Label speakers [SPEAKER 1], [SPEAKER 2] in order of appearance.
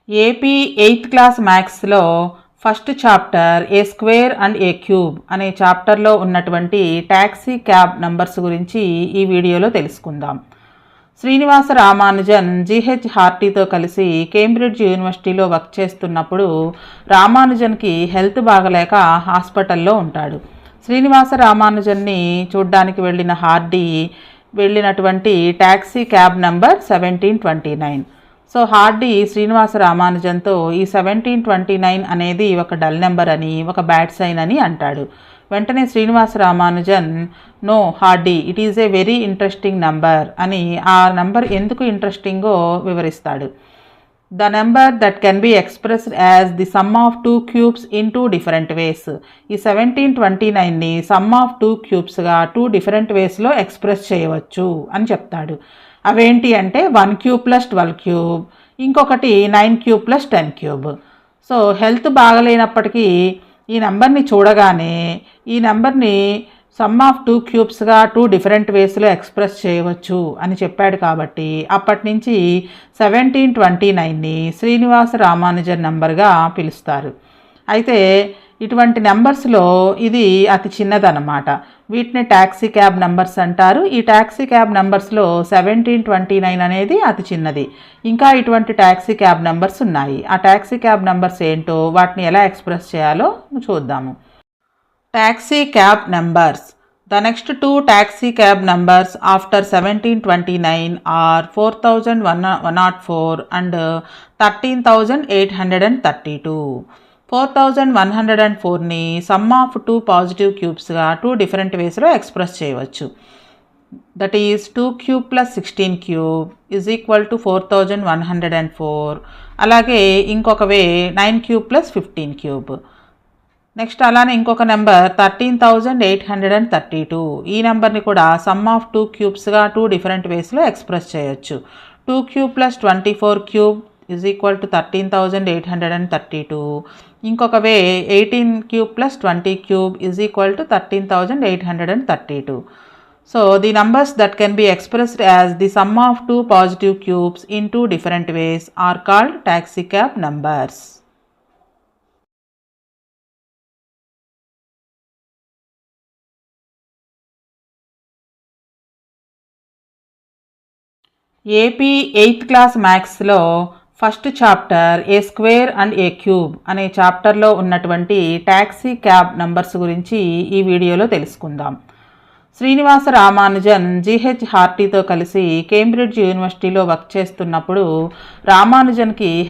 [SPEAKER 1] AP 8th class మ్యాథ్స్లో first chapter a square and a cube అనే చాప్టర్లో ఉన్నటువంటి ట్యాక్సీ క్యాబ్ నంబర్స్ గురించి ఈ వీడియోలో తెలుసుకుందాం. శ్రీనివాస రామానుజన్ జీహెచ్ హార్టీతో కలిసి కేంబ్రిడ్జ్ యూనివర్సిటీలో వర్క్ చేస్తున్నప్పుడు రామానుజన్కి హెల్త్ బాగలేక హాస్పిటల్లో ఉంటాడు. శ్రీనివాస రామానుజన్ని చూడ్డానికి వెళ్ళిన హార్డీ వెళ్ళినటువంటి taxi cab number 1729. So Hardy Srinivasa రామానుజన్తో ఈ 1729 అనేది ఒక డల్ నెంబర్ అని, ఒక బ్యాడ్ సైన్ అని అంటాడు. వెంటనే Srinivasa Ramanujan no Hardy, it is a very interesting number అని ఆ నంబర్ ఎందుకు ఇంట్రెస్టింగో వివరిస్తాడు. The number that can be expressed as the sum of two cubes in two different ways. ఈ 1729ని సమ్ ఆఫ్ టూ క్యూబ్స్గా టూ డిఫరెంట్ వేస్లో ఎక్స్ప్రెస్ చేయవచ్చు అని చెప్తాడు. అవేంటి అంటే 1 క్యూబ్ ప్లస్ 12 క్యూబ్, ఇంకొకటి 9 cube plus 10 cube. So health బాగలేనప్పటికీ ఈ నెంబర్ని చూడగానే ఈ నెంబర్ని సమ్ ఆఫ్ టూ క్యూబ్స్గా టూ డిఫరెంట్ వేస్లో ఎక్స్ప్రెస్ చేయవచ్చు అని చెప్పాడు. కాబట్టి అప్పటి నుంచి 1729ని శ్రీనివాస రామానుజన్ నెంబర్గా పిలుస్తారు. అయితే ఇటువంటి నెంబర్స్లో ఇది అతి చిన్నదన్నమాట. వీటిని ట్యాక్సీ క్యాబ్ నెంబర్స్ అంటారు. ఈ ట్యాక్సీ క్యాబ్ నెంబర్స్లో 1729 అనేది అతి చిన్నది. ఇంకా ఇటువంటి ట్యాక్సీ క్యాబ్ నెంబర్స్ ఉన్నాయి. ఆ ట్యాక్సీ క్యాబ్ నెంబర్స్ ఏంటో, వాటిని ఎలా ఎక్స్ప్రెస్ చేయాలో చూద్దాము. Taxi cab numbers. The next two taxi cab numbers after 1729 are 4104 and 13832. 4104ని సమ్ ఆఫ్ టూ పాజిటివ్ క్యూబ్స్గా టూ డిఫరెంట్ వేస్లో ఎక్స్ప్రెస్ చేయవచ్చు. That is 2 cube plus 16 cube is equal to 4104. అలాగే ఇంకొక way 9 cube plus 15 cube. Next అలానే ఇంకొక number 13832. ఈ నెంబర్ని కూడా సమ్ ఆఫ్ టూ క్యూబ్స్గా టూ డిఫరెంట్ వేస్లో ఎక్స్ప్రెస్ చేయొచ్చు. 2 cube plus 24 cube is equal to 13832. ఇంకొక way 18 cube plus 20 cube is equal to 13832. So the numbers that can be expressed as the sum of two positive cubes in two different ways are called taxicab numbers. AP 8th class మ్యాథ్స్లో first chapter a square and a cube అనే చాప్టర్లో ఉన్నటువంటి taxi cab numbers గురించి ఈ వీడియోలో తెలుసుకుందాం. Srinivasa Ramanujan GH హార్టీతో కలిసి Cambridge యూనివర్సిటీలో వర్క్ చేస్తున్నప్పుడు రామానుజన్కి